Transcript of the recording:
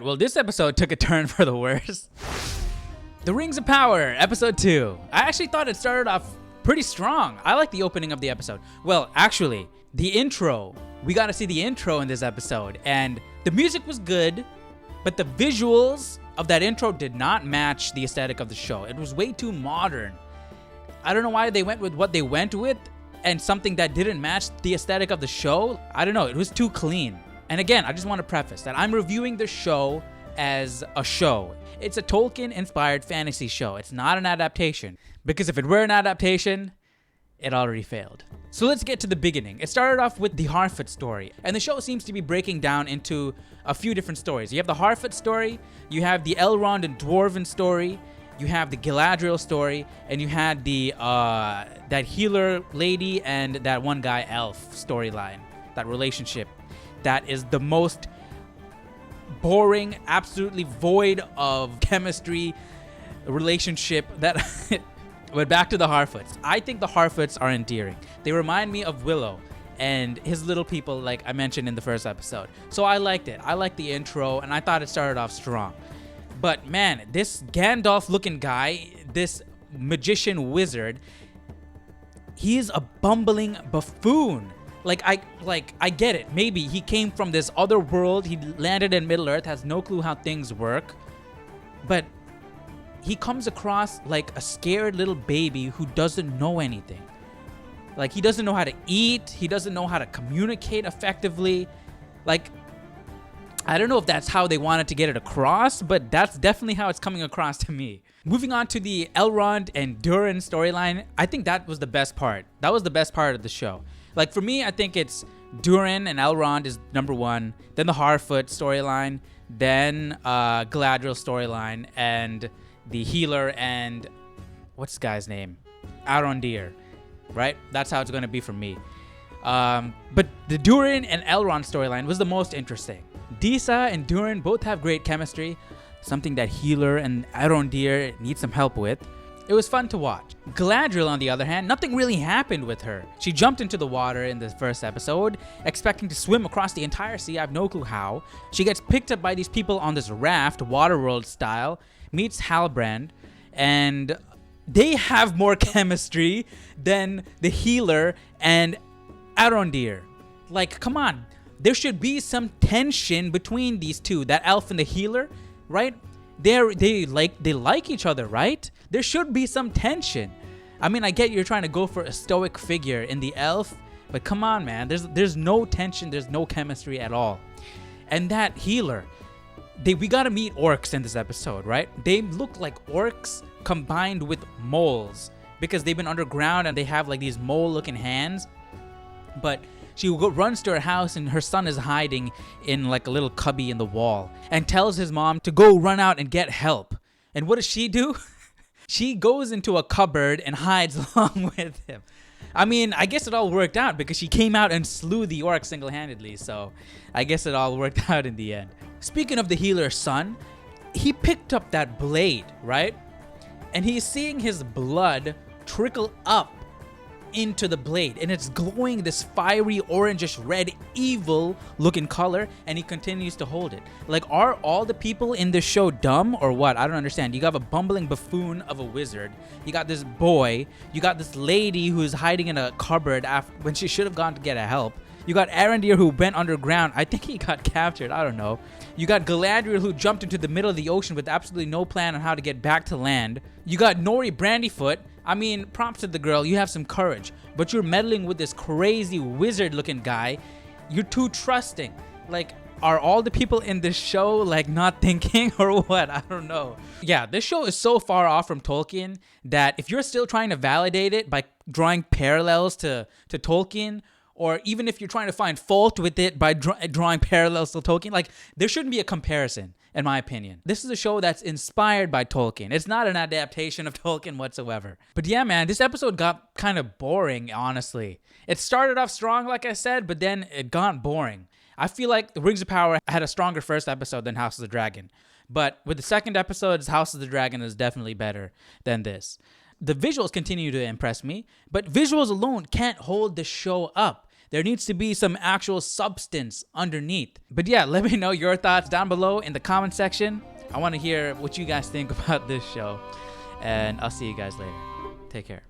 Well, this episode took a turn for the worse. The Rings of Power, episode 2. I actually thought it started off pretty strong. I like the opening of the episode. Well, actually, the intro. We got to see the intro in this episode, and the music was good, but the visuals of that intro did not match the aesthetic of the show. It was way too modern. I don't know why they went with what they went with, and something that didn't match the aesthetic of the show. I don't know, it was too clean. And again, I just want to preface that I'm reviewing the show as a show. It's a Tolkien-inspired fantasy show. It's not an adaptation. Because if it were an adaptation, it already failed. So let's get to the beginning. It started off with the Harford story, and the show seems to be breaking down into a few different stories. You have the Harford story, you have the Elrond and Dwarven story, you have the Galadriel story, and you had the that healer lady and that one guy elf storyline, that relationship. That is the most boring, absolutely void of chemistry relationship that... But back to the Harfords. I think the Harfords are endearing. They remind me of Willow and his little people, like I mentioned in the first episode. So I liked it. I liked the intro, and I thought it started off strong. But man, this Gandalf-looking guy, this magician wizard, he is a bumbling buffoon. I get it. Maybe he came from this other world. He landed in Middle-earth, has no clue how things work. But he comes across like a scared little baby who doesn't know anything. Like, he doesn't know how to eat. He doesn't know how to communicate effectively. Like, I don't know if that's how they wanted to get it across, but that's definitely how it's coming across to me. Moving on to the Elrond and Durin storyline, I think that was the best part. That was the best part of the show. Like, for me, I think it's Durin and Elrond is number one, then the Harfoot storyline, then Galadriel storyline, and the healer and what's the guy's name? Arondir, right? That's how it's going to be for me. But the Durin and Elrond storyline was the most interesting. Disa and Durin both have great chemistry, something that healer and Arondir need some help with. It was fun to watch. Galadriel, on the other hand, nothing really happened with her. She jumped into the water in the first episode, expecting to swim across the entire sea. I have no clue how. She gets picked up by these people on this raft, Waterworld style, meets Halbrand, and they have more chemistry than the healer and Arondir. Like, come on. There should be some tension between these two, that elf and the healer, right? They like each other, right? There should be some tension. I mean, I get you're trying to go for a stoic figure in the elf, but come on, man. There's no tension. There's no chemistry at all. And that healer, we gotta meet orcs in this episode, right? They look like orcs combined with moles because they've been underground and they have like these mole-looking hands. But she runs to her house and her son is hiding in like a little cubby in the wall and tells his mom to go run out and get help. And what does she do? She goes into a cupboard and hides along with him. I mean, I guess it all worked out because she came out and slew the orc single-handedly. So I guess it all worked out in the end. Speaking of the healer's son, he picked up that blade, right? And he's seeing his blood trickle up into the blade, and it's glowing this fiery orangish red evil looking color, and he continues to hold it. Like, are all the people in this show dumb or what? I don't understand. You got a bumbling buffoon of a wizard, you got this boy, you got this lady who's hiding in a cupboard when she should have gone to get help, you got Arondir who went underground. I think he got captured, I don't know. You got Galadriel who jumped into the middle of the ocean with absolutely no plan on how to get back to land. You got Nori Brandyfoot. I mean, props to the girl, you have some courage, but you're meddling with this crazy wizard looking guy. You're too trusting. Like, are all the people in this show like not thinking or what? I don't know. Yeah, this show is so far off from Tolkien that if you're still trying to validate it by drawing parallels to Tolkien, or even if you're trying to find fault with it by drawing parallels to Tolkien, like, there shouldn't be a comparison, in my opinion. This is a show that's inspired by Tolkien. It's not an adaptation of Tolkien whatsoever. But yeah, man, this episode got kind of boring, honestly. It started off strong, like I said, but then it got boring. I feel like The Rings of Power had a stronger first episode than House of the Dragon. But with the second episode, House of the Dragon is definitely better than this. The visuals continue to impress me, but visuals alone can't hold the show up. There needs to be some actual substance underneath. But yeah, let me know your thoughts down below in the comment section. I want to hear what you guys think about this show. And I'll see you guys later. Take care.